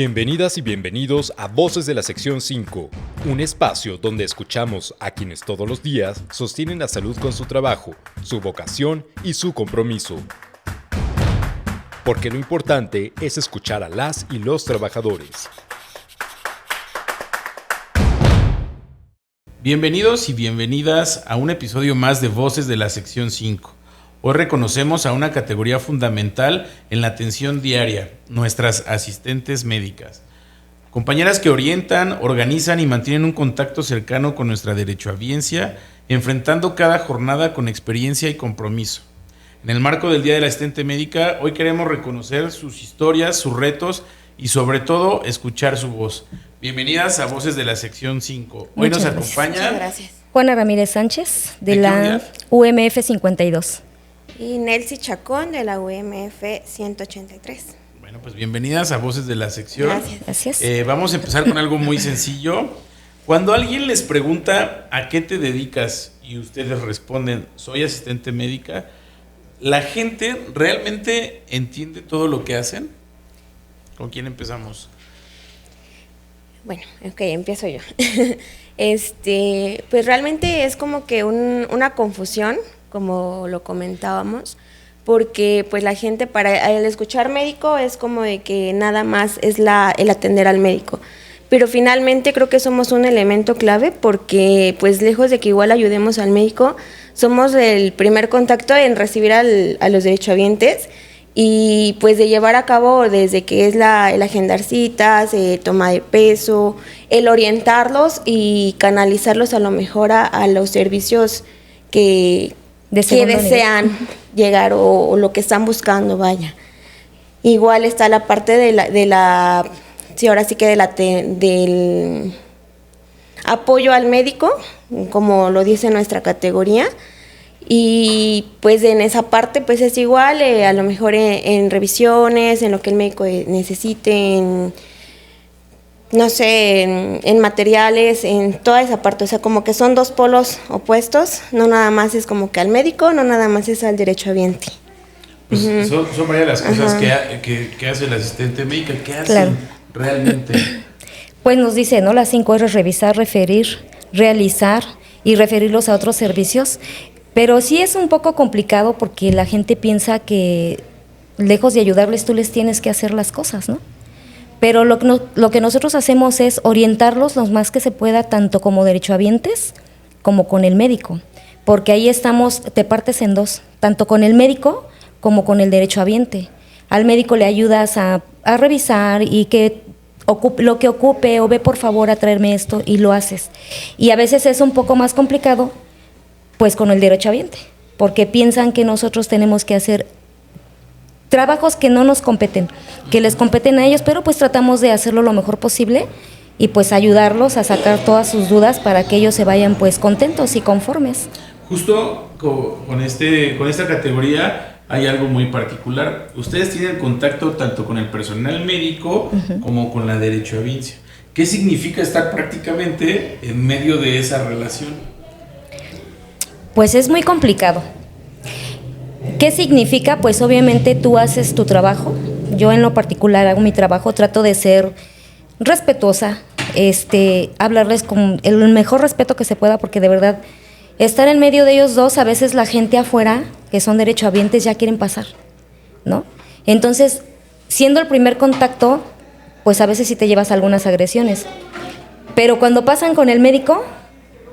Bienvenidas y bienvenidos a Voces de la Sección 5, un espacio donde escuchamos a quienes todos los días sostienen la salud con su trabajo, su vocación y su compromiso. Porque lo importante es escuchar a las y los trabajadores. Bienvenidos y bienvenidas a un episodio más de Voces de la Sección 5. Hoy reconocemos a una categoría fundamental en la atención diaria, nuestras asistentes médicas. Compañeras que orientan, organizan y mantienen un contacto cercano con nuestra derechohabiencia, enfrentando cada jornada con experiencia y compromiso. En el marco del Día de la Asistente Médica, hoy queremos reconocer sus historias, sus retos y sobre todo escuchar su voz. Bienvenidas a Voces de la Sección 5. Hoy nos acompaña Juana Ramírez Sánchez de la UMF 52. Y Nelcy Chacón de la UMF 183. Bueno, pues bienvenidas a Voces de la Sección. Gracias. Vamos a empezar con algo muy sencillo. Cuando alguien les pregunta ¿a qué te dedicas? Y ustedes responden, soy asistente médica, ¿la gente realmente entiende todo lo que hacen? ¿Con quién empezamos? Bueno, ok, empiezo yo. Pues realmente es como que una confusión, como lo comentábamos, porque pues la gente al escuchar médico es como de que nada más es el atender al médico, pero finalmente creo que somos un elemento clave porque pues lejos de que igual ayudemos al médico, somos el primer contacto en recibir a los derechohabientes y pues de llevar a cabo desde que es el agendar citas, toma de peso, el orientarlos y canalizarlos a lo mejor a los servicios que desean llegar o lo que están buscando, vaya. Igual está la parte del apoyo al médico, como lo dice nuestra categoría, y pues en esa parte pues es igual, a lo mejor en revisiones, en lo que el médico necesite, no sé, en materiales, en toda esa parte, o sea, como que son dos polos opuestos, no nada más es como que al médico, no nada más es al derechohabiente. Pues son varias las cosas que hace el asistente médico, ¿qué hacen realmente? Pues nos dice, ¿no? Las 5 R's: revisar, referir, realizar y referirlos a otros servicios, pero sí es un poco complicado porque la gente piensa que lejos de ayudarles tú les tienes que hacer las cosas, ¿no? Pero lo que nosotros hacemos es orientarlos lo más que se pueda, tanto como derechohabientes como con el médico, porque ahí te partes en dos, tanto con el médico como con el derechohabiente. Al médico le ayudas a revisar y que lo que ocupe, o ve por favor a traerme esto, y lo haces. Y a veces es un poco más complicado pues con el derechohabiente, porque piensan que nosotros tenemos que hacer trabajos que no nos competen, que les competen a ellos, pero pues tratamos de hacerlo lo mejor posible y pues ayudarlos a sacar todas sus dudas para que ellos se vayan pues contentos y conformes. Justo con esta categoría hay algo muy particular. Ustedes tienen contacto tanto con el personal médico como con la derechohabiencia. ¿Qué significa estar prácticamente en medio de esa relación? Pues es muy complicado. ¿Qué significa? Pues obviamente tú haces tu trabajo. Yo en lo particular hago mi trabajo, trato de ser respetuosa, hablarles con el mejor respeto que se pueda, porque de verdad estar en medio de ellos dos, a veces la gente afuera, que son derechohabientes, ya quieren pasar, ¿no? Entonces, siendo el primer contacto, pues a veces sí te llevas algunas agresiones. Pero cuando pasan con el médico,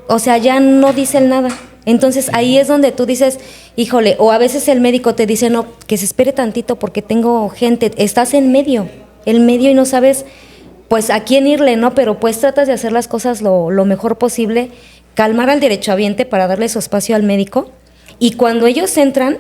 o sea, ya no dicen nada. Entonces ahí es donde tú dices, híjole, o a veces el médico te dice, no, que se espere tantito porque tengo gente, estás en medio y no sabes pues a quién irle, ¿no? Pero pues tratas de hacer las cosas lo mejor posible, calmar al derechohabiente para darle su espacio al médico, y cuando ellos entran,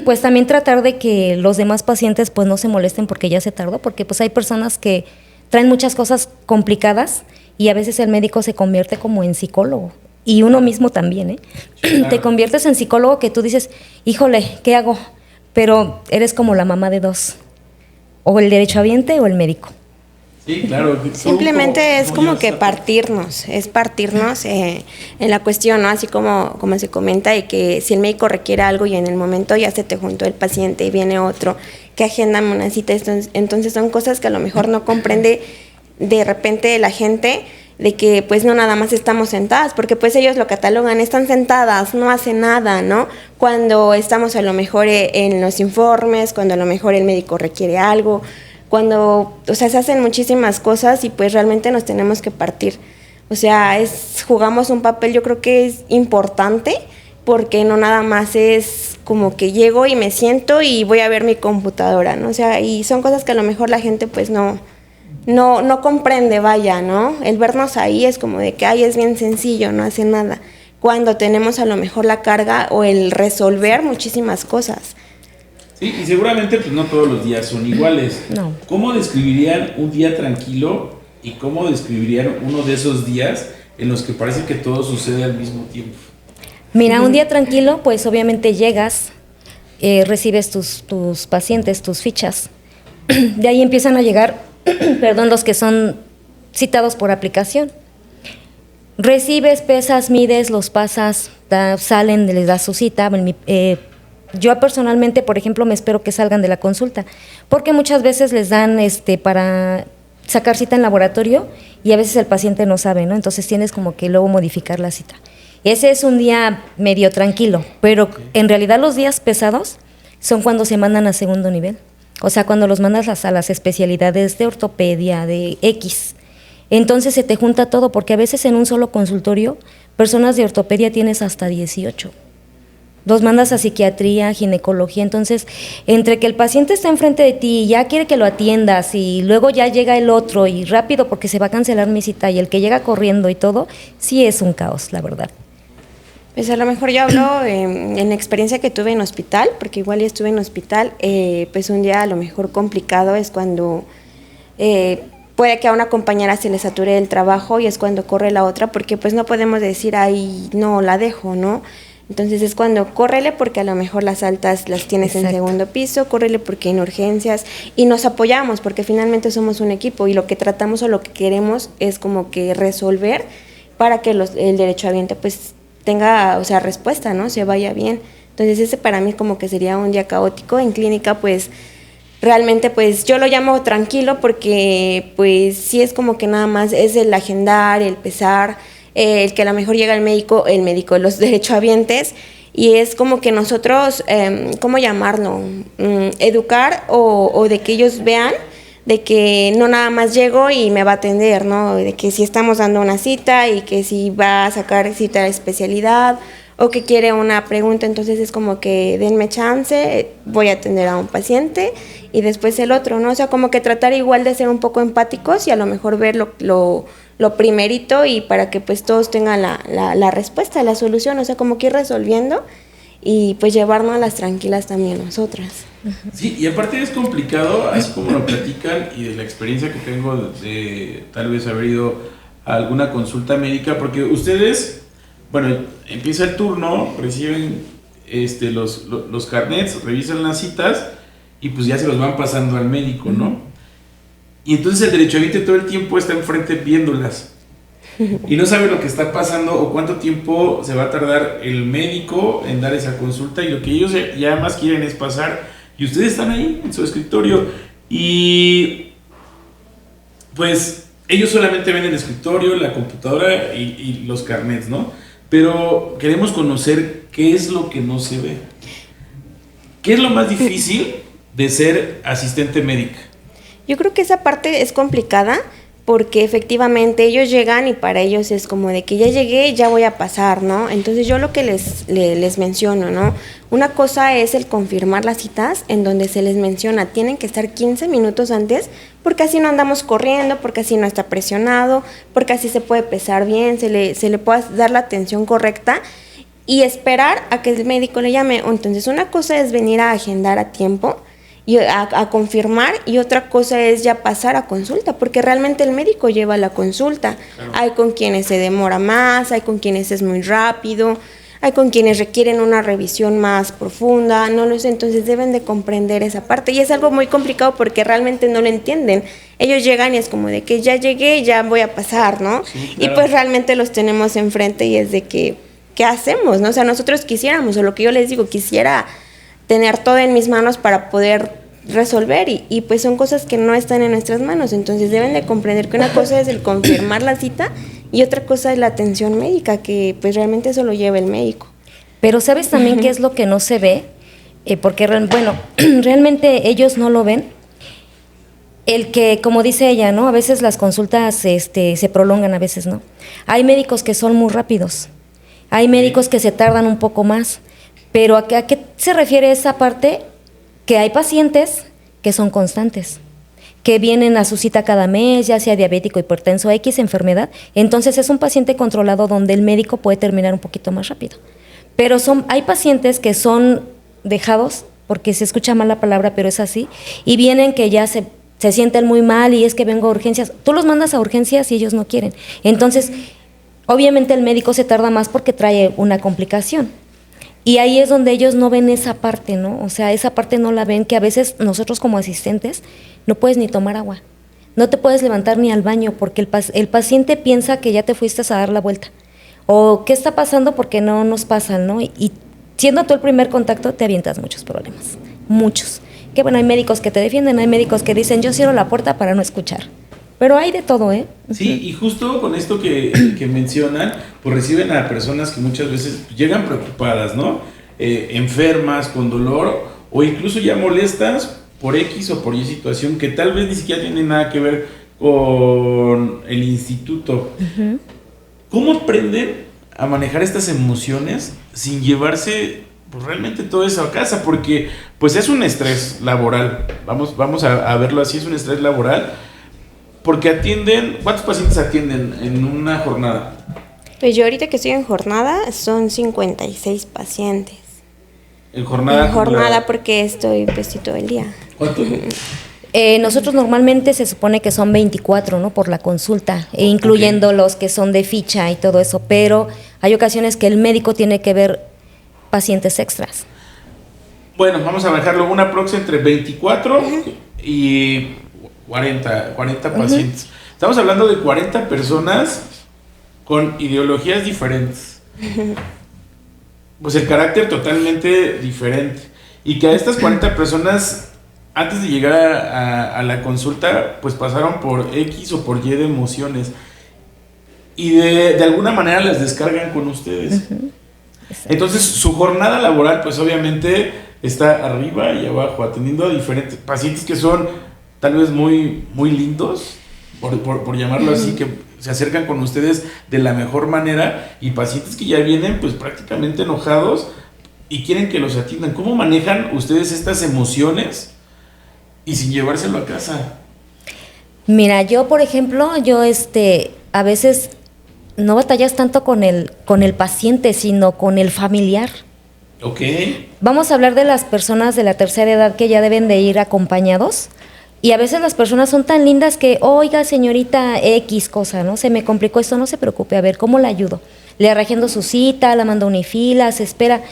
pues también tratar de que los demás pacientes pues no se molesten porque ya se tardó, porque pues hay personas que traen muchas cosas complicadas y a veces el médico se convierte como en psicólogo. Y uno mismo también, ¿eh? Claro. Te conviertes en psicólogo que tú dices, híjole, ¿qué hago? Pero eres como la mamá de dos, o el derechohabiente o el médico. Sí, claro. Simplemente es como que partirnos en la cuestión, ¿no? Así como se comenta, de que si el médico requiere algo y en el momento ya se te juntó el paciente y viene otro, que agendan una cita, entonces son cosas que a lo mejor no comprende de repente la gente, de que pues no nada más estamos sentadas, porque pues ellos lo catalogan, están sentadas, no hacen nada, ¿no? Cuando estamos a lo mejor en los informes, cuando a lo mejor el médico requiere algo, cuando, o sea, se hacen muchísimas cosas y pues realmente nos tenemos que partir. O sea, jugamos un papel, yo creo que es importante, porque no nada más es como que llego y me siento y voy a ver mi computadora, ¿no? O sea, y son cosas que a lo mejor la gente pues no comprende, vaya, ¿no? El vernos ahí es como de que, ay, es bien sencillo, no hace nada. Cuando tenemos a lo mejor la carga o el resolver muchísimas cosas. Sí, y seguramente pues no todos los días son iguales. No. ¿Cómo describirían un día tranquilo y cómo describirían uno de esos días en los que parece que todo sucede al mismo tiempo? Mira, un día tranquilo, pues obviamente llegas, recibes tus pacientes, tus fichas. De ahí empiezan a llegar, perdón, los que son citados por aplicación. Recibes, pesas, mides, los pasas, salen, les das su cita. Yo personalmente, por ejemplo, me espero que salgan de la consulta, porque muchas veces les dan para sacar cita en laboratorio y a veces el paciente no sabe, ¿no? Entonces tienes como que luego modificar la cita. Ese es un día medio tranquilo, pero en realidad los días pesados son cuando se mandan a segundo nivel. O sea, cuando los mandas a las especialidades de ortopedia, de X. Entonces se te junta todo, porque a veces en un solo consultorio, personas de ortopedia tienes hasta 18. Los mandas a psiquiatría, ginecología. Entonces, entre que el paciente está enfrente de ti y ya quiere que lo atiendas y luego ya llega el otro y rápido porque se va a cancelar mi cita y el que llega corriendo y todo, sí es un caos, la verdad. Pues a lo mejor yo hablo en la experiencia que tuve en hospital, porque igual ya estuve en hospital, pues un día a lo mejor complicado es cuando puede que a una compañera se le sature el trabajo y es cuando corre la otra, porque pues no podemos decir, ay, no, la dejo, ¿no? Entonces es cuando córrele porque a lo mejor las altas las tienes en segundo piso, córrele porque hay urgencias y nos apoyamos porque finalmente somos un equipo y lo que tratamos o lo que queremos es como que resolver para que el derechohabiente pues tenga, o sea, respuesta, ¿no? Se vaya bien. Entonces ese para mí como que sería un día caótico. En clínica pues realmente pues yo lo llamo tranquilo porque pues sí es como que nada más es el agendar, el pesar, el que a lo mejor llega el médico, los derechohabientes, y es como que nosotros, ¿cómo llamarlo? Educar o de que ellos vean de que no nada más llego y me va a atender, ¿no? De que si estamos dando una cita y que si va a sacar cita de especialidad o que quiere una pregunta, entonces es como que denme chance, voy a atender a un paciente y después el otro, ¿no? O sea, como que tratar igual de ser un poco empáticos y a lo mejor ver lo primerito y para que pues todos tengan la respuesta, la solución, o sea, como que ir resolviendo y pues llevarnos a las tranquilas también nosotras. Sí, y aparte es complicado, así como lo platican y de la experiencia que tengo de tal vez haber ido a alguna consulta médica, porque ustedes, bueno, empieza el turno, reciben los carnets, revisan las citas y pues ya se los van pasando al médico, ¿no? Y entonces el derechohabiente todo el tiempo está enfrente viéndolas y no sabe lo que está pasando o cuánto tiempo se va a tardar el médico en dar esa consulta, y lo que ellos ya más quieren es pasar, y ustedes están ahí en su escritorio y pues ellos solamente ven el escritorio, la computadora y los carnets, ¿no? Pero queremos conocer qué es lo que no se ve. ¿Qué es lo más difícil de ser asistente médica? Yo creo que esa parte es complicada porque efectivamente ellos llegan y para ellos es como de que ya llegué, ya voy a pasar, ¿no? Entonces yo lo que les menciono, ¿no? Una cosa es el confirmar las citas en donde se les menciona, tienen que estar 15 minutos antes porque así no andamos corriendo, porque así no está presionado, porque así se puede pesar bien, se le puede dar la atención correcta y esperar a que el médico le llame. Entonces una cosa es venir a agendar a tiempo y a confirmar, y otra cosa es ya pasar a consulta, porque realmente el médico lleva la consulta. Claro. Hay con quienes se demora más, hay con quienes es muy rápido, hay con quienes requieren una revisión más profunda, no lo sé, entonces deben de comprender esa parte y es algo muy complicado porque realmente no lo entienden. Ellos llegan y es como de que ya llegué, ya voy a pasar, ¿no? Sí, claro. Y pues realmente los tenemos enfrente y es de que, ¿qué hacemos, no? O sea, nosotros quisiéramos, o lo que yo les digo, quisiera tener todo en mis manos para poder resolver y pues son cosas que no están en nuestras manos, entonces deben de comprender que una cosa es el confirmar la cita y otra cosa es la atención médica, que pues realmente eso lo lleva el médico. Pero ¿sabes también qué es lo que no se ve? Porque, bueno, realmente ellos no lo ven. El que, como dice ella, ¿no? A veces las consultas se prolongan, a veces no. Hay médicos que son muy rápidos, hay médicos que se tardan un poco más, pero ¿a qué se refiere esa parte? Que hay pacientes que son constantes, que vienen a su cita cada mes, ya sea diabético, hipertenso, X enfermedad, entonces es un paciente controlado donde el médico puede terminar un poquito más rápido. Pero hay pacientes que son dejados, porque se escucha mal la palabra, pero es así, y vienen que ya se sienten muy mal y es que vengo a urgencias. Tú los mandas a urgencias y ellos no quieren. Entonces, obviamente el médico se tarda más porque trae una complicación. Y ahí es donde ellos no ven esa parte, ¿no? O sea, esa parte no la ven, que a veces nosotros como asistentes no puedes ni tomar agua, no te puedes levantar ni al baño porque el paciente piensa que ya te fuiste a dar la vuelta. O qué está pasando porque no nos pasan, ¿no? Y siendo tú el primer contacto te avientas muchos problemas, muchos. Que bueno, hay médicos que te defienden, hay médicos que dicen yo cierro la puerta para no escuchar. Pero hay de todo, ¿eh? Sí, y justo con esto que mencionan, pues reciben a personas que muchas veces llegan preocupadas, ¿no? Enfermas, con dolor, o incluso ya molestas por X o por Y situación que tal vez ni siquiera tiene nada que ver con el instituto. Uh-huh. ¿Cómo aprenden a manejar estas emociones sin llevarse pues, realmente todo eso a casa? Porque pues es un estrés laboral, vamos a verlo así, es un estrés laboral. Porque ¿cuántos pacientes atienden en una jornada? Pues yo ahorita que estoy en jornada son 56 pacientes. En jornada. En jornada porque estoy pues todo el día. ¿Cuántos? Nosotros normalmente se supone que son 24, ¿no? Por la consulta, incluyendo Okay. los que son de ficha y todo eso, pero hay ocasiones que el médico tiene que ver pacientes extras. Bueno, vamos a manejarlo una prox entre 24 y 40 pacientes. Estamos hablando de 40 personas con ideologías diferentes. Pues el carácter totalmente diferente. Y que a estas 40 personas, antes de llegar a la consulta, pues pasaron por X o por Y de emociones. Y de alguna manera las descargan con ustedes. Uh-huh. Entonces su jornada laboral pues obviamente está arriba y abajo, atendiendo a diferentes pacientes que son tal vez muy, muy lindos, por llamarlo así, que se acercan con ustedes de la mejor manera, y pacientes que ya vienen pues prácticamente enojados y quieren que los atiendan. ¿Cómo manejan ustedes estas emociones y sin llevárselo a casa? Mira, yo por ejemplo, a veces no batallas tanto con el paciente, sino con el familiar. Ok. Vamos a hablar de las personas de la tercera edad que ya deben de ir acompañados. Y a veces las personas son tan lindas que, oiga, señorita X cosa, ¿no? Se me complicó esto, no se preocupe, a ver, ¿cómo la ayudo? Le arregendo su cita, la mando a Unifila, se espera.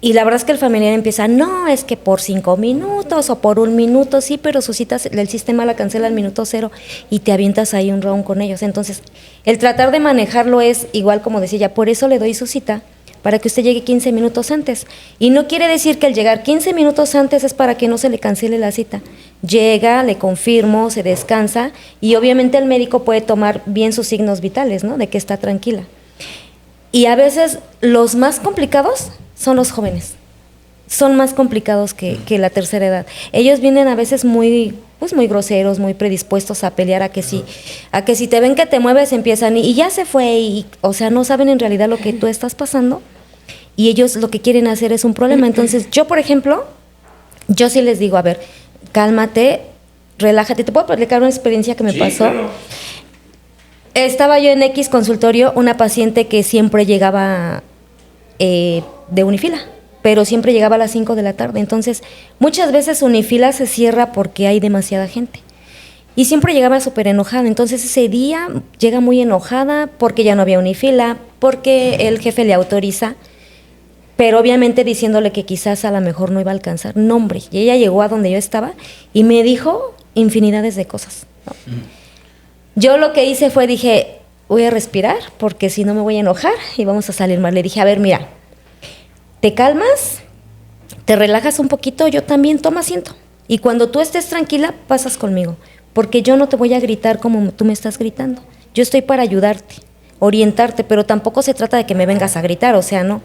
Y la verdad es que el familiar empieza, no, es que por 5 minutos o por 1 minuto, sí, pero su cita, el sistema la cancela al minuto 0 y te avientas ahí un round con ellos. Entonces, el tratar de manejarlo es igual como decía ella, por eso le doy su cita, para que usted llegue 15 minutos antes. Y no quiere decir que el llegar 15 minutos antes es para que no se le cancele la cita. Llega, le confirmo, se descansa y obviamente el médico puede tomar bien sus signos vitales, ¿no? De que está tranquila. Y a veces los más complicados son los jóvenes. Son más complicados que la tercera edad. Ellos vienen a veces muy groseros, muy predispuestos a pelear, a que si te ven que te mueves empiezan y ya se fue, o sea, no saben en realidad lo que tú estás pasando y ellos lo que quieren hacer es un problema. Entonces, yo, por ejemplo, yo sí les digo, a ver, cálmate, relájate. ¿Te puedo platicar una experiencia que me pasó? Claro. Estaba yo en X consultorio, una paciente que siempre llegaba de Unifila, pero siempre llegaba a las 5 de la tarde. Entonces, muchas veces Unifila se cierra porque hay demasiada gente. Y siempre llegaba súper enojada. Entonces, ese día llega muy enojada porque ya no había Unifila, porque el jefe le autoriza pero obviamente diciéndole que quizás a lo mejor no iba a alcanzar. No, hombre, y ella llegó a donde yo estaba y me dijo infinidades de cosas, ¿no? Yo lo que hice fue, dije, voy a respirar porque si no me voy a enojar y vamos a salir mal. Le dije, a ver, mira, te calmas, te relajas un poquito, yo también, toma asiento. Y cuando tú estés tranquila, pasas conmigo, porque yo no te voy a gritar como tú me estás gritando. Yo estoy para ayudarte, orientarte, pero tampoco se trata de que me vengas a gritar, o sea, no.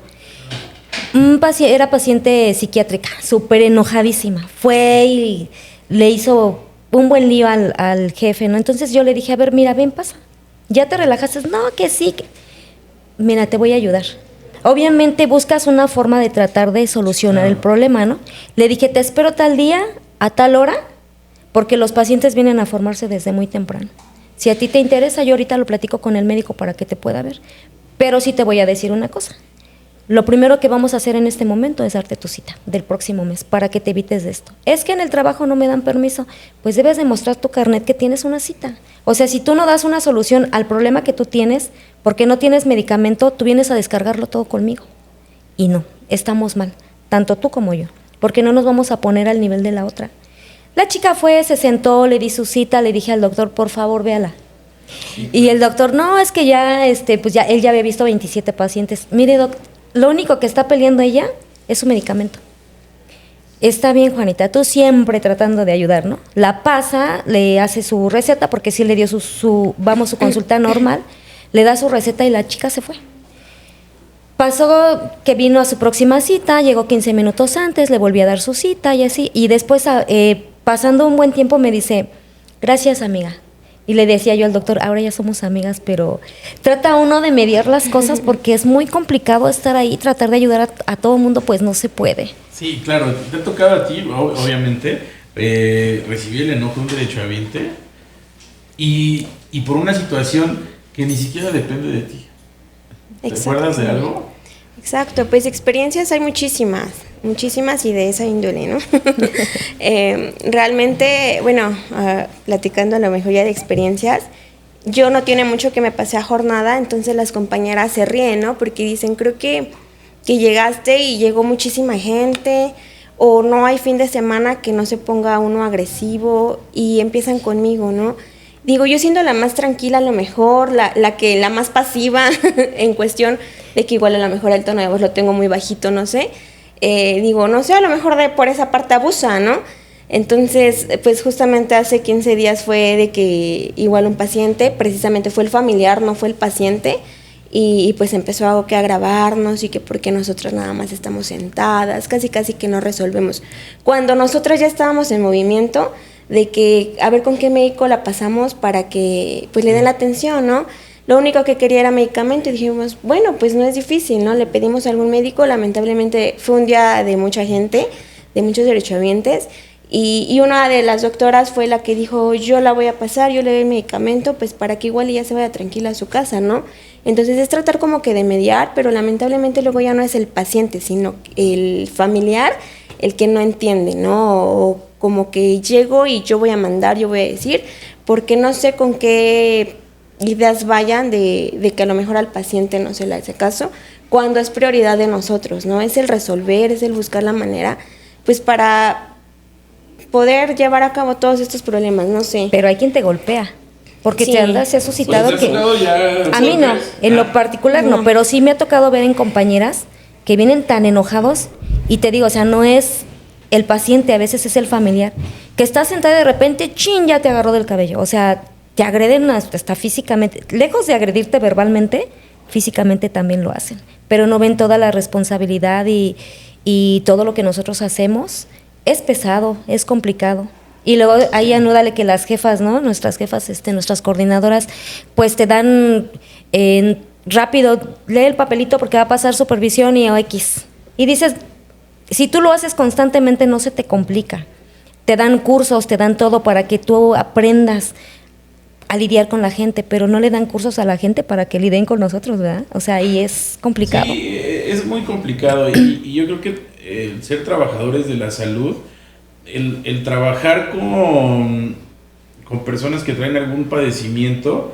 Era paciente psiquiátrica, súper enojadísima. Fue y le hizo un buen lío al jefe, ¿no? Entonces yo le dije, a ver, mira, ven, pasa. ¿Ya te relajaste? No, que sí. Mira, te voy a ayudar. Obviamente buscas una forma de tratar de solucionar el problema, ¿no? Le dije, te espero tal día, a tal hora, porque los pacientes vienen a formarse desde muy temprano. Si a ti te interesa, yo ahorita lo platico con el médico para que te pueda ver. Pero sí te voy a decir una cosa. Lo primero que vamos a hacer en este momento es darte tu cita del próximo mes para que te evites de esto. Es que en el trabajo no me dan permiso, pues debes demostrar tu carnet que tienes una cita. O sea, si tú no das una solución al problema que tú tienes, porque no tienes medicamento, tú vienes a descargarlo todo conmigo. Y no, estamos mal, tanto tú como yo, porque no nos vamos a poner al nivel de la otra. La chica fue, se sentó, le di su cita, le dije al doctor, por favor, véala. Sí, y el doctor, no, es que ya, pues ya, él ya había visto 27 pacientes. Mire, doctor, lo único que está peleando ella es su medicamento. Está bien, Juanita, tú siempre tratando de ayudar, ¿no? La pasa, le hace su receta, porque sí le dio su consulta normal, le da su receta y la chica se fue. Pasó que vino a su próxima cita, llegó 15 minutos antes, le volví a dar su cita y así, y después, pasando un buen tiempo, me dice, gracias, amiga. Y le decía yo al doctor, ahora ya somos amigas, pero trata uno de mediar las cosas porque es muy complicado estar ahí, tratar de ayudar a todo el mundo, pues no se puede. Sí, claro, te ha tocado a ti, obviamente, recibir el enojo de un derechohabiente y por una situación que ni siquiera depende de ti. ¿Te acuerdas de algo? Exacto, pues experiencias hay muchísimas y de esa índole, ¿no? Realmente, bueno, platicando a lo mejor ya de experiencias, yo no tiene mucho que me pasé a jornada, entonces las compañeras se ríen, ¿no? Porque dicen, creo que llegaste y llegó muchísima gente, o no hay fin de semana que no se ponga uno agresivo y empiezan conmigo, ¿no? Digo, yo siendo la más tranquila a lo mejor, la más pasiva en cuestión de que igual a lo mejor el tono de voz lo tengo muy bajito, no sé. Digo, no sé, a lo mejor por esa parte abusa, ¿no? Entonces, pues justamente hace 15 días fue de que igual un paciente, precisamente fue el familiar, no fue el paciente, y pues empezó a grabarnos y que porque nosotros nada más estamos sentadas, casi que no resolvemos. Cuando nosotros ya estábamos en movimiento, de que a ver con qué médico la pasamos para que pues le den la atención, ¿no? Lo único que quería era medicamento y dijimos, bueno, pues no es difícil, ¿no? Le pedimos a algún médico, lamentablemente fue un día de mucha gente, de muchos derechohabientes, y una de las doctoras fue la que dijo, yo la voy a pasar, yo le doy el medicamento, pues para que igual ella se vaya tranquila a su casa, ¿no? Entonces es tratar como que de mediar, pero lamentablemente luego ya no es el paciente, sino el familiar el que no entiende, ¿no? O como que llego y yo voy a mandar, yo voy a decir, porque no sé con qué ideas vayan de que a lo mejor al paciente no se le hace caso, cuando es prioridad de nosotros, ¿no? Es el resolver, es el buscar la manera, pues para poder llevar a cabo todos estos problemas, no sé. Pero hay quien te golpea, porque te andas suscitado pues que... A mí no, en lo particular no, pero sí me ha tocado ver en compañeras que vienen tan enojados, y te digo, o sea, no es el paciente, a veces es el familiar, que está sentada y de repente, ¡chin!, ya te agarró del cabello, o sea, te agreden hasta físicamente, lejos de agredirte verbalmente, físicamente también lo hacen, pero no ven toda la responsabilidad y todo lo que nosotros hacemos. Es pesado, es complicado. Y luego ahí anúdale que las jefas, ¿no? Nuestras jefas, nuestras coordinadoras, pues te dan rápido, lee el papelito porque va a pasar supervisión y X. Y dices, si tú lo haces constantemente no se te complica. Te dan cursos, te dan todo para que tú aprendas a lidiar con la gente, pero no le dan cursos a la gente para que lidien con nosotros, ¿verdad? O sea, ahí es complicado. Sí, es muy complicado y yo creo que el ser trabajadores de la salud, el trabajar con personas que traen algún padecimiento,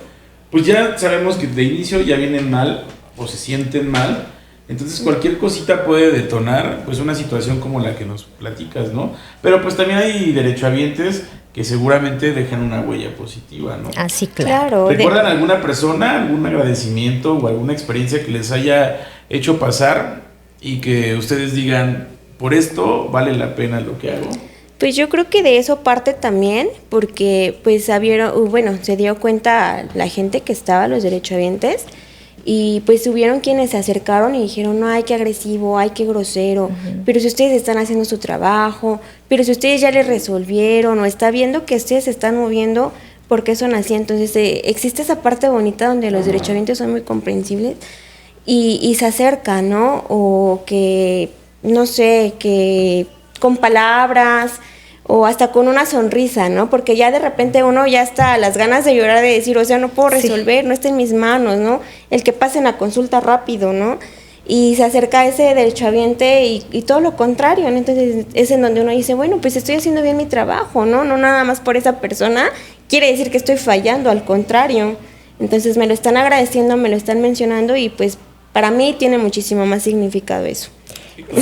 pues ya sabemos que de inicio ya vienen mal o se sienten mal Entonces cualquier cosita puede detonar pues una situación como la que nos platicas, ¿no? Pero pues también hay derechohabientes que seguramente dejan una huella positiva, ¿no? Así, claro. ¿Recuerdan alguna persona, algún agradecimiento o alguna experiencia que les haya hecho pasar y que ustedes digan, por esto vale la pena lo que hago? Pues yo creo que de eso parte también, porque pues se dio cuenta la gente que estaba, los derechohabientes, y pues hubieron quienes se acercaron y dijeron, no, ay, qué agresivo, ay, qué grosero, pero si ustedes están haciendo su trabajo, pero si ustedes ya les resolvieron o está viendo que ustedes se están moviendo, ¿por qué son así? Entonces existe esa parte bonita donde los derechohabientes son muy comprensibles y se acercan, ¿no? O que, no sé, que con palabras o hasta con una sonrisa, ¿no? Porque ya de repente uno ya está las ganas de llorar, de decir, o sea, no puedo resolver, no está en mis manos, ¿no? El que pasen la consulta rápido, ¿no? Y se acerca a ese derechohabiente y todo lo contrario, ¿no? Entonces es en donde uno dice, bueno, pues estoy haciendo bien mi trabajo, ¿no? No nada más por esa persona quiere decir que estoy fallando, al contrario. Entonces me lo están agradeciendo, me lo están mencionando y pues para mí tiene muchísimo más significado eso.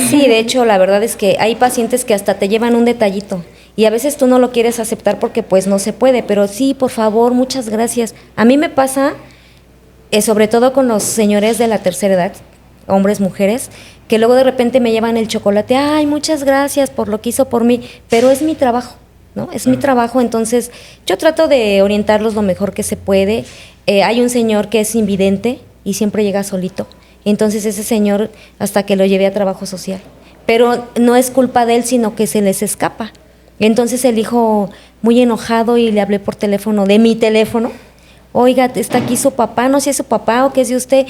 Sí, de hecho, la verdad es que hay pacientes que hasta te llevan un detallito y a veces tú no lo quieres aceptar porque pues no se puede, pero sí, por favor, muchas gracias. A mí me pasa, sobre todo con los señores de la tercera edad, hombres, mujeres, que luego de repente me llevan el chocolate, ay, muchas gracias por lo que hizo por mí, pero es mi trabajo, ¿no? Es mi trabajo, entonces yo trato de orientarlos lo mejor que se puede. Hay un señor que es invidente y siempre llega solito. Entonces ese señor hasta que lo llevé a trabajo social, pero no es culpa de él, sino que se les escapa. Entonces el hijo muy enojado y le hablé por teléfono, de mi teléfono, oiga, está aquí su papá, no sé si es su papá o qué es de usted.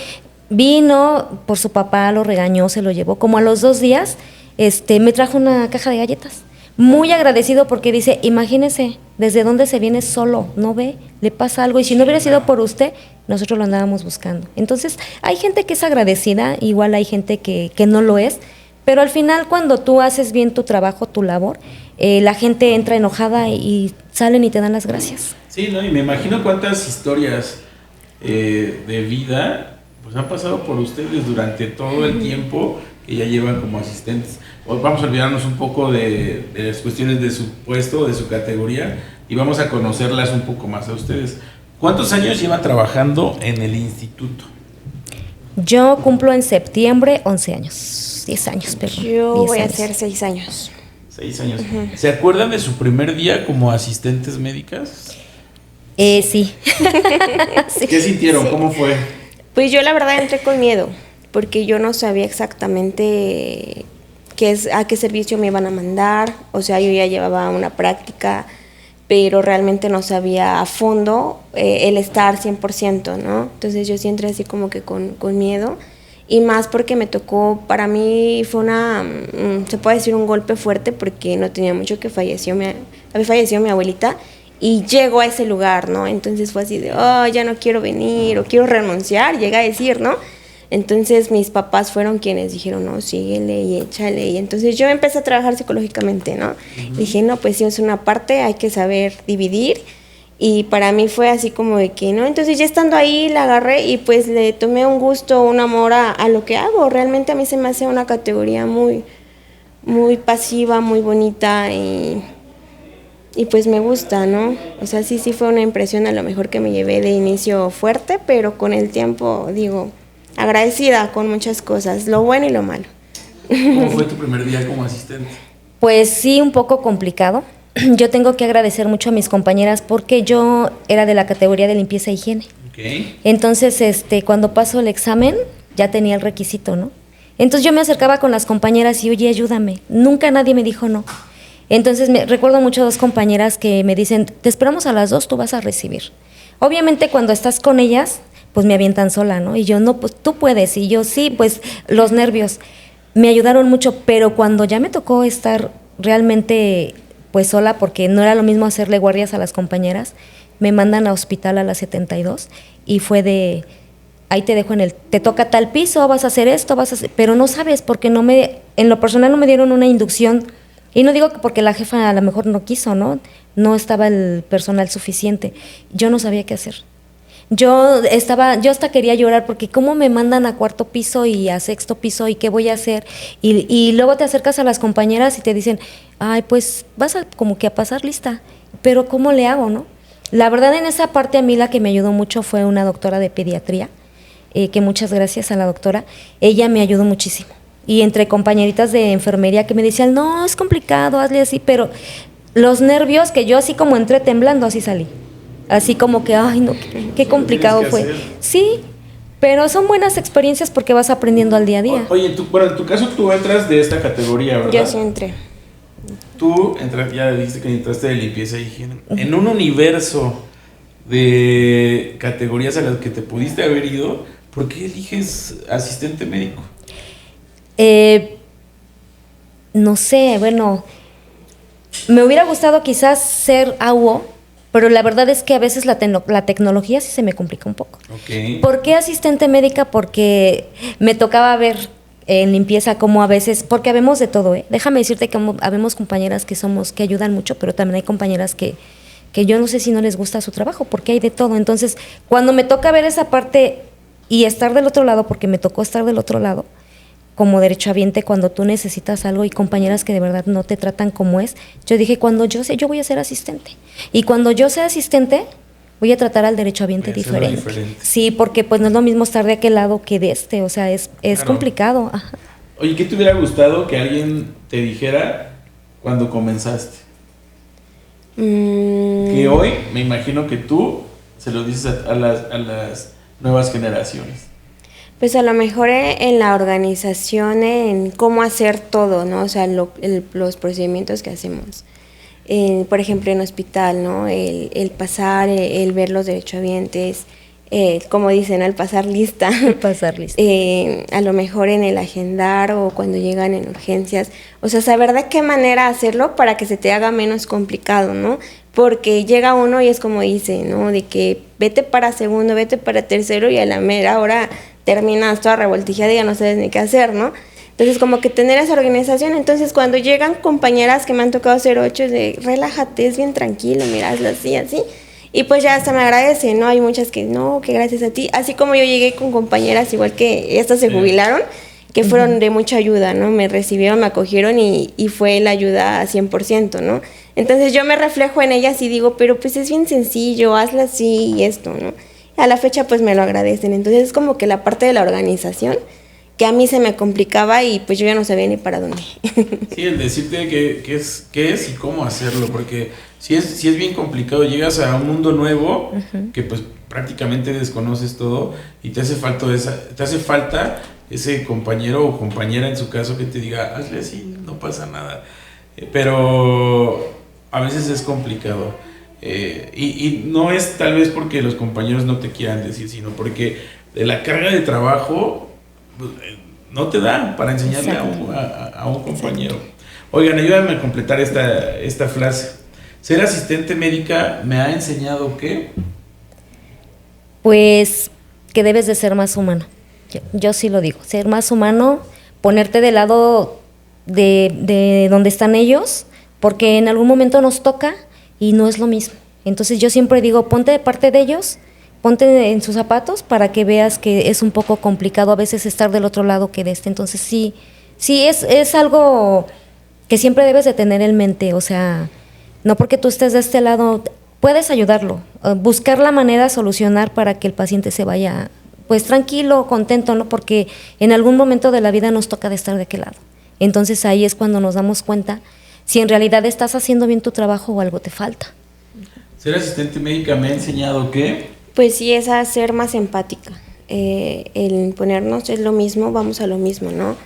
Vino por su papá, lo regañó, se lo llevó. Como a los 2 días, me trajo una caja de galletas. Muy agradecido porque dice, imagínese, desde dónde se viene solo, no ve, le pasa algo y si no hubiera sido por usted, nosotros lo andábamos buscando. Entonces, hay gente que es agradecida, igual hay gente que no lo es, pero al final cuando tú haces bien tu trabajo, tu labor, la gente entra enojada y salen y te dan las gracias. Sí, ¿no? Y me imagino cuántas historias de vida pues han pasado por ustedes durante todo el tiempo que ya llevan como asistentes. Hoy vamos a olvidarnos un poco de las cuestiones de su puesto, de su categoría, y vamos a conocerlas un poco más a ustedes. ¿Cuántos años llevan trabajando en el instituto? Yo cumplo en septiembre 11 años, 10 años, perdón. Yo 10 voy a años. hacer 6 años. 6 años. ¿Se acuerdan de su primer día como asistentes médicas? Sí. Sí. ¿Qué sintieron? Sí. ¿Cómo fue? Pues yo la verdad entré con miedo, porque yo no sabía exactamente a qué servicio me iban a mandar. O sea, yo ya llevaba una práctica, pero realmente no sabía a fondo el estar 100%, ¿no? Entonces yo sí entré así como que con miedo, y más porque me tocó, para mí fue se puede decir un golpe fuerte, porque no tenía mucho que había fallecido mi abuelita, y llego a ese lugar, ¿no? Entonces fue así de, ya no quiero venir, o quiero renunciar, llegué a decir, ¿no? Entonces mis papás fueron quienes dijeron, no, síguele y échale. Y entonces yo empecé a trabajar psicológicamente, ¿no? Dije, no, pues sí, es una parte, hay que saber dividir. Y para mí fue así como de que, ¿no? Entonces ya estando ahí la agarré y pues le tomé un gusto, un amor a lo que hago. Realmente a mí se me hace una categoría muy, muy pasiva, muy bonita y pues me gusta, ¿no? O sea, sí fue una impresión a lo mejor que me llevé de inicio fuerte, pero con el tiempo, digo, agradecida con muchas cosas, lo bueno y lo malo. ¿Cómo fue tu primer día como asistente? Pues sí, un poco complicado. Yo tengo que agradecer mucho a mis compañeras porque yo era de la categoría de limpieza e higiene. Okay. Entonces, cuando paso el examen, ya tenía el requisito, ¿no? Entonces yo me acercaba con las compañeras y, oye, ayúdame. Nunca nadie me dijo no. Entonces recuerdo mucho 2 compañeras que me dicen, te esperamos a las 2, tú vas a recibir. Obviamente cuando estás con ellas, pues me avientan sola, ¿no? Y yo, no, pues tú puedes. Y yo, sí, pues los nervios me ayudaron mucho, pero cuando ya me tocó estar realmente pues sola, porque no era lo mismo hacerle guardias a las compañeras, me mandan a hospital a las 72 y fue de, ahí te dejo te toca tal piso, vas a hacer esto, pero no sabes, porque en lo personal no me dieron una inducción. Y no digo que porque la jefa a lo mejor no quiso, ¿no? No estaba el personal suficiente. Yo no sabía qué hacer. Yo hasta quería llorar porque cómo me mandan a cuarto piso y a sexto piso y qué voy a hacer. Y luego te acercas a las compañeras y te dicen, ay, pues vas como que a pasar lista, pero ¿cómo le hago, no? La verdad, en esa parte a mí la que me ayudó mucho fue una doctora de pediatría, que muchas gracias a la doctora, ella me ayudó muchísimo. Y entre compañeritas de enfermería que me decían, no, es complicado, hazle así, pero los nervios que yo así como entré temblando, así salí. Así como que, ay, no, qué complicado fue. Hacer. Sí, pero son buenas experiencias porque vas aprendiendo al día a día. Oye, en tu caso tú entras de esta categoría, ¿verdad? Yo sí entré. Tú ya dijiste que entraste de limpieza y higiene. En un universo de categorías a las que te pudiste haber ido, ¿por qué eliges asistente médico? No sé, bueno, me hubiera gustado quizás ser AUO, pero la verdad es que a veces la tecnología sí se me complica un poco. Okay. ¿Por qué asistente médica? Porque me tocaba ver en limpieza como a veces, porque habemos de todo, ¿eh? Déjame decirte que habemos compañeras que ayudan mucho, pero también hay compañeras que yo no sé si no les gusta su trabajo, porque hay de todo. Entonces, cuando me toca ver esa parte y estar del otro lado, porque me tocó estar del otro lado, como derechohabiente, cuando tú necesitas algo y compañeras que de verdad no te tratan como es, yo dije, cuando yo voy a ser asistente. Y cuando yo sea asistente, voy a tratar al derechohabiente diferente. Sí, porque pues no es lo mismo estar de aquel lado que de este, o sea, es claro. Complicado. Ajá. Oye, ¿qué te hubiera gustado que alguien te dijera cuando comenzaste? Que hoy, me imagino que tú se lo dices a las nuevas generaciones. Pues a lo mejor en la organización, en cómo hacer todo, ¿no? O sea, los procedimientos que hacemos. Por ejemplo, en hospital, ¿no? El pasar, el ver los derechohabientes, como dicen, al pasar lista. Pasar lista. A lo mejor en el agendar o cuando llegan en urgencias. O sea, saber de qué manera hacerlo para que se te haga menos complicado, ¿no? Porque llega uno y es como dice, ¿no? De que vete para segundo, vete para tercero y a la mera hora terminas toda revoltijada y ya no sabes ni qué hacer, ¿no? Entonces, como que tener esa organización. Entonces, cuando llegan compañeras que me han tocado hacer 8, es de relájate, es bien tranquilo, mira, hazlo así, así. Y pues ya hasta me agradecen, ¿no? Hay muchas que no, que gracias a ti. Así como yo llegué con compañeras, igual que estas se jubilaron, que fueron de mucha ayuda, ¿no? Me recibieron, me acogieron y fue la ayuda a 100%, ¿no? Entonces, yo me reflejo en ellas y digo, pero pues es bien sencillo, hazlo así y esto, ¿no? A la fecha pues me lo agradecen. Entonces es como que la parte de la organización que a mí se me complicaba y pues yo ya no sabía ni para dónde. Sí, el decirte qué es y cómo hacerlo, porque si es bien complicado, llegas a un mundo nuevo que pues prácticamente desconoces todo y te hace falta ese compañero o compañera en su caso que te diga, hazle así, no pasa nada. Pero a veces es complicado. Y no es tal vez porque los compañeros no te quieran decir, sino porque de la carga de trabajo no te da para enseñarle a un compañero. Oigan, ayúdame a completar esta frase. Ser asistente médica me ha enseñado ¿qué? Pues que debes de ser más humano. Yo sí lo digo, ser más humano, ponerte del lado de donde están ellos, porque en algún momento nos toca y no es lo mismo. Entonces yo siempre digo, ponte de parte de ellos, ponte en sus zapatos para que veas que es un poco complicado a veces estar del otro lado que de este. Entonces sí es algo que siempre debes de tener en mente, o sea, no porque tú estés de este lado, puedes ayudarlo, buscar la manera de solucionar para que el paciente se vaya pues tranquilo, contento, ¿no? Porque en algún momento de la vida nos toca de estar de aquel lado. Entonces ahí es cuando nos damos cuenta si en realidad estás haciendo bien tu trabajo o algo te falta. Ser asistente médica me ha enseñado ¿qué? Pues sí, es a ser más empática. El ponernos es lo mismo, vamos a lo mismo, ¿no?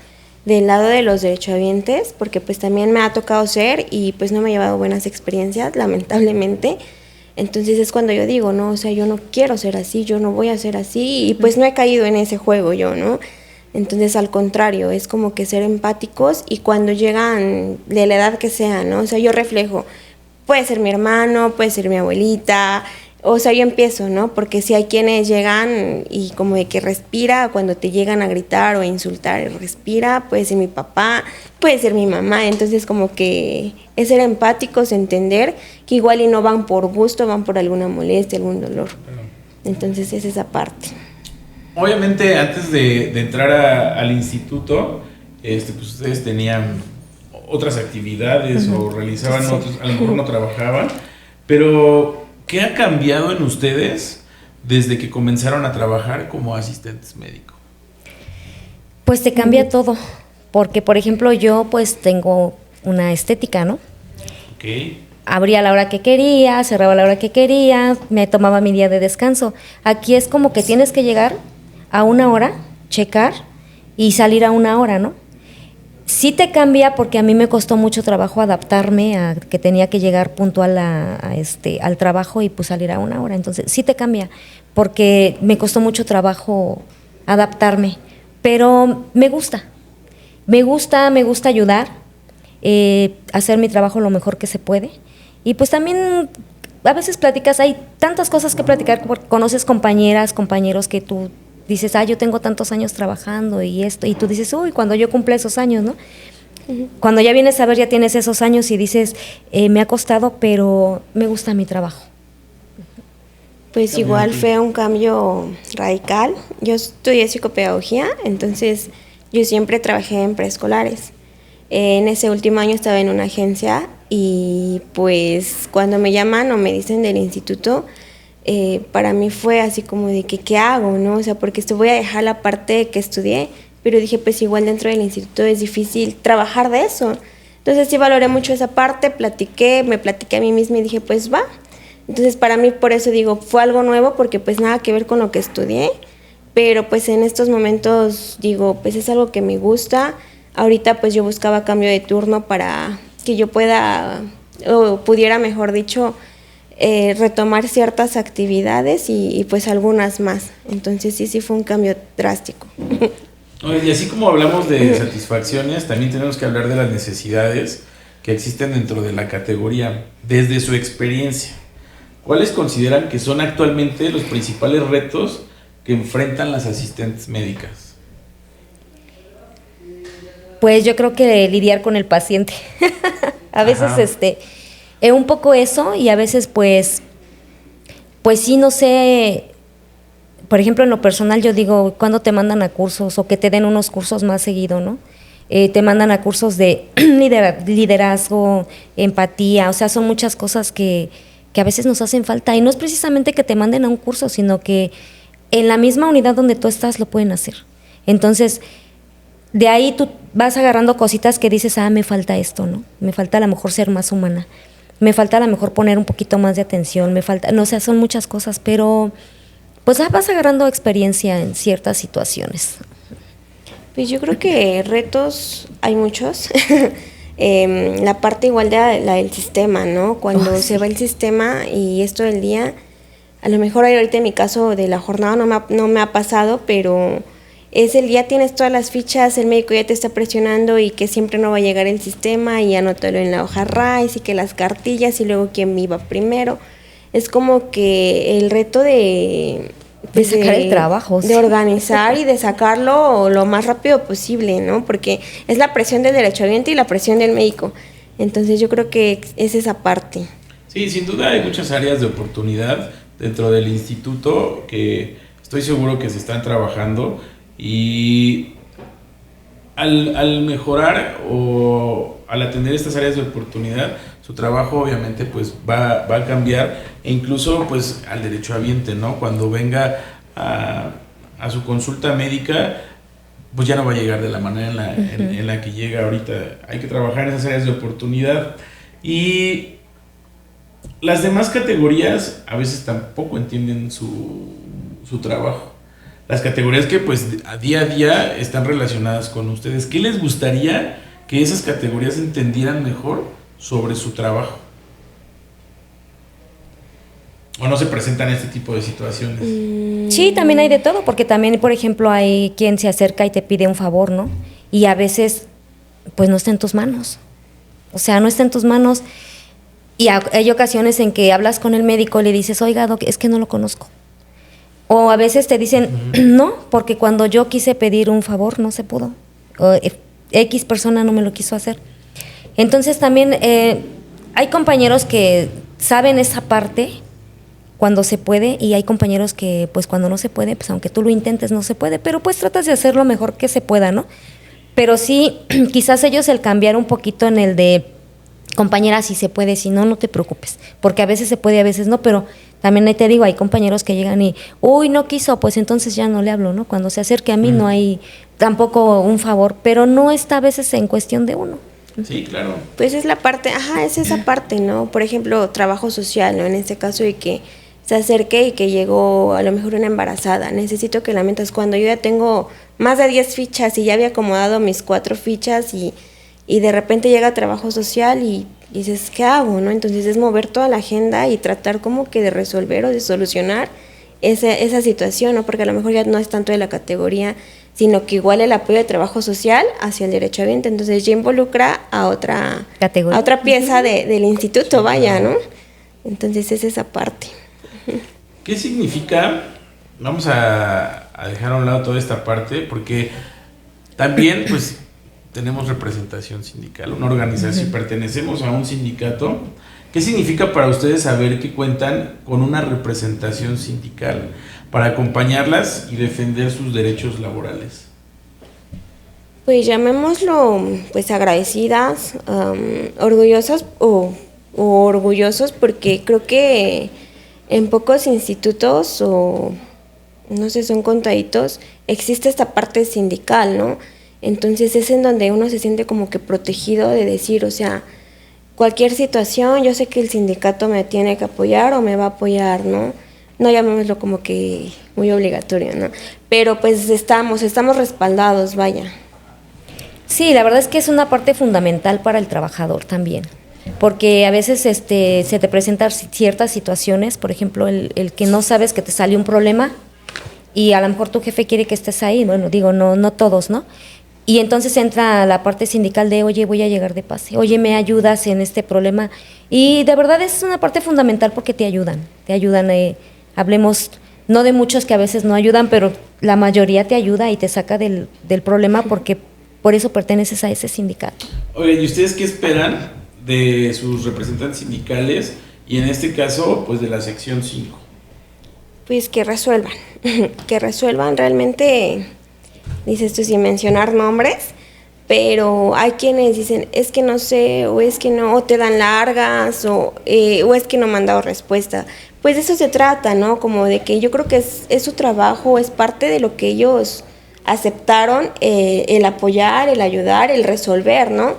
Del lado de los derechohabientes, porque pues también me ha tocado ser y pues no me he llevado buenas experiencias, lamentablemente. Entonces es cuando yo digo, no, o sea, yo no quiero ser así, yo no voy a ser así y pues no he caído en ese juego yo, ¿no? Entonces, al contrario, es como que ser empáticos y cuando llegan de la edad que sea, ¿no? O sea, yo reflejo, puede ser mi hermano, puede ser mi abuelita, o sea, yo empiezo, ¿no? Porque si hay quienes llegan y como de que respira, cuando te llegan a gritar o a insultar, respira, puede ser mi papá, puede ser mi mamá, entonces como que es ser empáticos, entender que igual y no van por gusto, van por alguna molestia, algún dolor. Entonces es esa parte. Obviamente, antes de entrar al instituto, pues ustedes tenían otras actividades o realizaban Sí. otros, a lo mejor no trabajaban, pero ¿qué ha cambiado en ustedes desde que comenzaron a trabajar como asistentes médicos? Pues te cambia todo, porque por ejemplo yo pues tengo una estética, ¿no? Ok. Abría a la hora que quería, cerraba a la hora que quería, me tomaba mi día de descanso. Aquí es como que tienes que llegar a una hora, checar y salir a una hora, ¿no? Sí te cambia porque a mí me costó mucho trabajo adaptarme a que tenía que llegar puntual al trabajo y pues salir a una hora. Entonces sí te cambia porque me costó mucho trabajo adaptarme, pero me gusta ayudar, hacer mi trabajo lo mejor que se puede. Y pues también a veces platicas, hay tantas cosas que platicar, conoces compañeras, compañeros que tú dices, yo tengo tantos años trabajando y esto, y tú dices, uy, cuando yo cumple esos años, ¿no? Cuando ya vienes a ver, ya tienes esos años y dices, me ha costado, pero me gusta mi trabajo. Pues igual fue un cambio radical. Yo estudié psicopedagogía, entonces yo siempre trabajé en preescolares. En ese último año estaba en una agencia y pues cuando me llaman o me dicen del instituto, para mí fue así como de que ¿qué hago? ¿No? O sea, porque voy a dejar la parte que estudié, pero dije pues igual dentro del instituto es difícil trabajar de eso. Entonces sí valoré mucho esa parte, me platiqué a mí misma y dije pues va. Entonces para mí por eso digo, fue algo nuevo porque pues nada que ver con lo que estudié, pero pues en estos momentos digo pues es algo que me gusta. Ahorita pues yo buscaba cambio de turno para que yo pueda, o pudiera mejor dicho, retomar ciertas actividades y pues algunas más. Entonces sí fue un cambio drástico. Y así como hablamos de satisfacciones, también tenemos que hablar de las necesidades que existen dentro de la categoría, desde su experiencia. ¿Cuáles consideran que son actualmente los principales retos que enfrentan las asistentes médicas? Pues yo creo que lidiar con el paciente. A veces un poco eso y a veces pues sí, no sé, por ejemplo en lo personal yo digo, cuando te mandan a cursos o que te den unos cursos más seguido, ¿no? Te mandan a cursos de liderazgo, empatía, o sea, son muchas cosas que a veces nos hacen falta y no es precisamente que te manden a un curso, sino que en la misma unidad donde tú estás lo pueden hacer. Entonces, de ahí tú vas agarrando cositas que dices, me falta esto, ¿no? Me falta a lo mejor ser más humana, me falta a lo mejor poner un poquito más de atención, me falta, no sé, son muchas cosas, pero pues vas agarrando experiencia en ciertas situaciones. Pues yo creo que retos hay muchos. La parte igual de la del sistema, ¿no? Cuando se va el sistema y esto del día, a lo mejor ahorita en mi caso de la jornada no me ha pasado, pero es el día, tienes todas las fichas, el médico ya te está presionando y que siempre no va a llegar el sistema y anótalo en la hoja RAIS y que las cartillas y luego quién iba primero. Es como que el reto de sacar el trabajo. De organizar y de sacarlo lo más rápido posible, ¿no? Porque es la presión del derechohabiente y la presión del médico. Entonces yo creo que es esa parte. Sí, sin duda hay muchas áreas de oportunidad dentro del instituto que estoy seguro que se están trabajando. Y al mejorar o al atender estas áreas de oportunidad, su trabajo obviamente pues va a cambiar e incluso pues al derechohabiente, ¿no? Cuando venga a su consulta médica, pues ya no va a llegar de la manera en la que llega ahorita. Hay que trabajar en esas áreas de oportunidad y las demás categorías a veces tampoco entienden su trabajo. Las categorías que pues a día están relacionadas con ustedes. ¿Qué les gustaría que esas categorías entendieran mejor sobre su trabajo? ¿O no se presentan este tipo de situaciones? Sí, también hay de todo, porque también, por ejemplo, hay quien se acerca y te pide un favor, ¿no? Y a veces, pues no está en tus manos. O sea, no está en tus manos. Y hay ocasiones en que hablas con el médico y le dices, oiga, doc, es que no lo conozco. O a veces te dicen, no, porque cuando yo quise pedir un favor no se pudo. O X persona no me lo quiso hacer. Entonces también hay compañeros que saben esa parte cuando se puede, y hay compañeros que pues cuando no se puede, pues aunque tú lo intentes no se puede, pero pues tratas de hacer lo mejor que se pueda, ¿no? Pero sí, quizás ellos el cambiar un poquito en el de, compañera, si se puede, si no, no te preocupes, porque a veces se puede, a veces no, pero también ahí te digo, hay compañeros que llegan y, uy, no quiso, pues entonces ya no le hablo, ¿no? Cuando se acerque a mí no hay tampoco un favor, pero no está a veces en cuestión de uno. Sí, claro. Pues es la parte, es esa parte, ¿no? Por ejemplo, trabajo social, ¿no? En este caso de que se acerque y que llegó a lo mejor una embarazada. Necesito que la metas cuando yo ya tengo más de 10 fichas y ya había acomodado mis 4 fichas y de repente llega trabajo social y dices, ¿qué hago, no? Entonces es mover toda la agenda y tratar como que de resolver o de solucionar esa situación, ¿no? Porque a lo mejor ya no es tanto de la categoría, sino que igual el apoyo de trabajo social hacia el derechohabiente, entonces ya involucra a otra categoría, a otra pieza del instituto, vaya, ¿no? Entonces es esa parte. ¿Qué significa? Vamos a dejar a un lado toda esta parte, porque también pues tenemos representación sindical, una organización, pertenecemos a un sindicato. ¿Qué significa para ustedes saber que cuentan con una representación sindical para acompañarlas y defender sus derechos laborales? Pues llamémoslo pues agradecidas, orgullosas o orgullosos, porque creo que en pocos institutos, o no sé, son contaditos, existe esta parte sindical, ¿no? Entonces es en donde uno se siente como que protegido de decir, o sea, cualquier situación, yo sé que el sindicato me tiene que apoyar o me va a apoyar, ¿no? No llamémoslo como que muy obligatorio, ¿no? Pero pues estamos respaldados, vaya. Sí, la verdad es que es una parte fundamental para el trabajador también, porque a veces se te presentan ciertas situaciones, por ejemplo, el que no sabes que te sale un problema y a lo mejor tu jefe quiere que estés ahí, bueno, digo, no todos, ¿no? Y entonces entra la parte sindical de, oye, voy a llegar de pase, oye, ¿me ayudas en este problema? Y de verdad es una parte fundamental porque te ayudan, hablemos no de muchos que a veces no ayudan, pero la mayoría te ayuda y te saca del problema porque por eso perteneces a ese sindicato. Oye, ¿y ustedes qué esperan de sus representantes sindicales y en este caso, pues de la sección 5? Pues que resuelvan realmente, dices tú sin mencionar nombres, pero hay quienes dicen, es que no sé, o es que no, o te dan largas, o es que no me han dado respuesta. Pues de eso se trata, ¿no? Como de que yo creo que es su trabajo, es parte de lo que ellos aceptaron, el apoyar, el ayudar, el resolver, ¿no?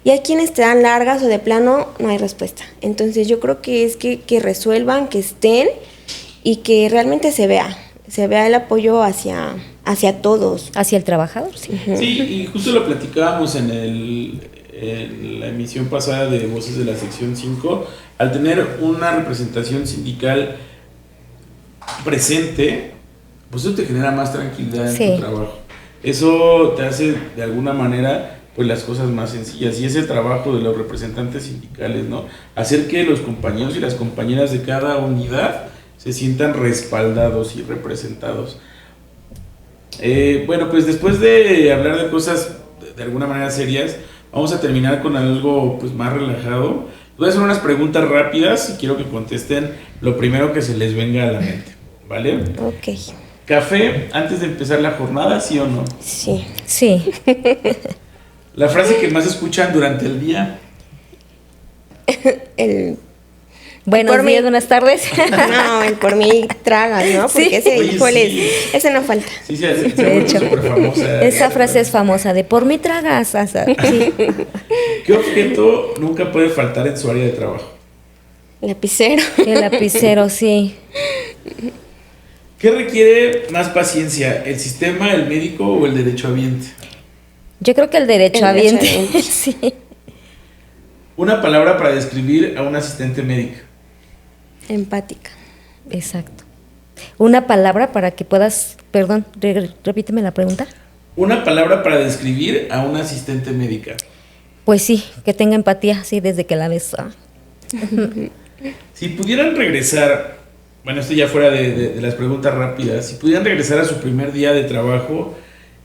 Y hay quienes te dan largas o de plano no hay respuesta. Entonces yo creo que es que resuelvan, que estén y que realmente se vea el apoyo hacia todos. Hacia el trabajador, sí. Sí, y justo lo platicábamos en la emisión pasada de Voces de la Sección 5, al tener una representación sindical presente, pues eso te genera más tranquilidad en tu trabajo. Eso te hace de alguna manera pues las cosas más sencillas, y es el trabajo de los representantes sindicales, ¿no? Hacer que los compañeros y las compañeras de cada unidad se sientan respaldados y representados. Bueno, pues después de hablar de cosas de alguna manera serias, vamos a terminar con algo pues más relajado. Voy a hacer unas preguntas rápidas y quiero que contesten lo primero que se les venga a la mente, ¿vale? Ok. ¿Café antes de empezar la jornada, sí o no? Sí. Sí. ¿La frase que más escuchan durante el día? Buenos días, buenas tardes. No, el por mí tragas, ¿no? Porque ese, Oye, híjole, sí. ese no falta. Sí, se ha vuelto súper famosa. Esa frase es famosa, de por mí tragas. O sea, sí. ¿Qué objeto nunca puede faltar en su área de trabajo? Lapicero. El lapicero, sí. ¿Qué requiere más paciencia, el sistema, el médico o el derechohabiente? Yo creo que el derechohabiente. Sí. Una palabra para describir a un asistente médica. Empática. Exacto. Una palabra para que puedas, perdón, repíteme la pregunta. Una palabra para describir a una asistente médica. Pues sí, que tenga empatía, sí, desde que la ves. Si pudieran regresar, bueno, esto ya fuera de las preguntas rápidas, si pudieran regresar a su primer día de trabajo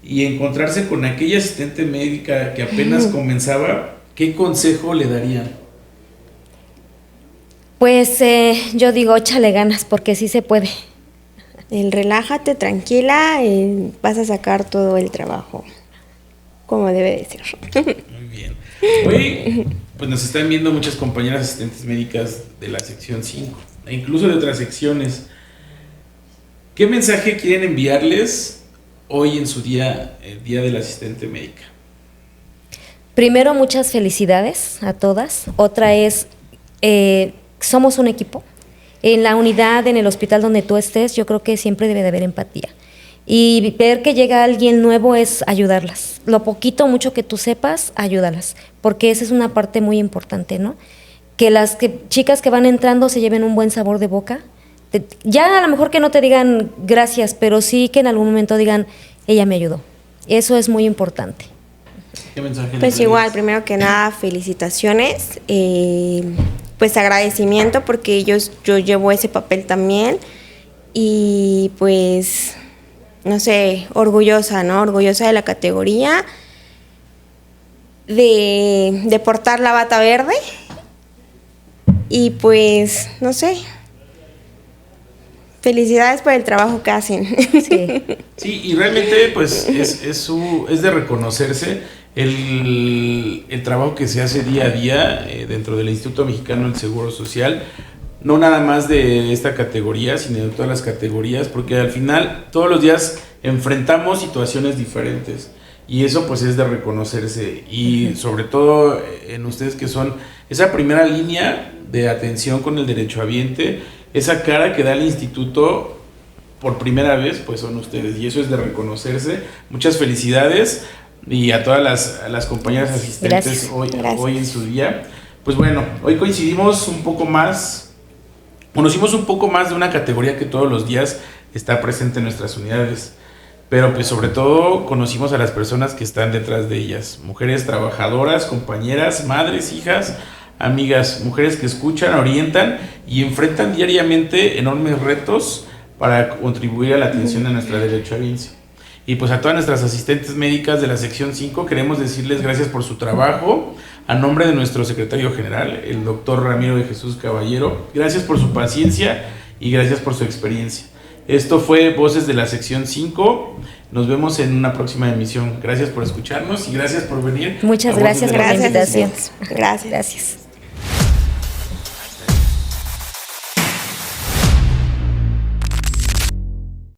y encontrarse con aquella asistente médica que apenas comenzaba, ¿qué consejo le darían? Pues yo digo, échale ganas porque sí se puede. Relájate, tranquila, vas a sacar todo el trabajo como debe de ser. Muy bien. Hoy pues nos están viendo muchas compañeras asistentes médicas de la sección 5 e incluso de otras secciones. ¿Qué mensaje quieren enviarles hoy en su día, el Día del Asistente Médica? Primero, muchas felicidades a todas. Otra es, somos un equipo. En la unidad, en el hospital donde tú estés, yo creo que siempre debe de haber empatía. Y ver que llega alguien nuevo es ayudarlas. Lo poquito o mucho que tú sepas, ayúdalas. Porque esa es una parte muy importante, ¿no? Que las chicas que van entrando se lleven un buen sabor de boca. Ya a lo mejor que no te digan gracias, pero sí que en algún momento digan, ella me ayudó. Eso es muy importante. ¿Qué mensaje Pues les igual, darías? primero que nada, felicitaciones, pues agradecimiento porque yo llevo ese papel también y pues, no sé, orgullosa, ¿no? Orgullosa de la categoría, de portar la bata verde y pues, no sé, felicidades por el trabajo que hacen. Sí. Sí, y realmente pues es de reconocerse el trabajo que se hace día a día dentro del Instituto Mexicano del Seguro Social, no nada más de esta categoría, sino de todas las categorías, porque al final todos los días enfrentamos situaciones diferentes y eso pues es de reconocerse y sobre todo en ustedes que son esa primera línea de atención con el derechohabiente, esa cara que da el instituto por primera vez, pues son ustedes y eso es de reconocerse. Muchas felicidades y a todas las compañeras asistentes hoy en su día. Pues bueno, hoy coincidimos un poco más, conocimos un poco más de una categoría que todos los días está presente en nuestras unidades, pero pues sobre todo conocimos a las personas que están detrás de ellas, mujeres trabajadoras, compañeras, madres, hijas, amigas, mujeres que escuchan, orientan y enfrentan diariamente enormes retos para contribuir a la atención a nuestra derechohabiencia. Y pues a todas nuestras asistentes médicas de la sección 5 queremos decirles gracias por su trabajo a nombre de nuestro secretario general, el doctor Ramiro de Jesús Caballero. Gracias por su paciencia y gracias por su experiencia. Esto fue Voces de la sección 5. Nos vemos en una próxima emisión. Gracias por escucharnos y gracias por venir. Muchas a Voces gracias de por la la sección invitación. 5. Gracias. Gracias.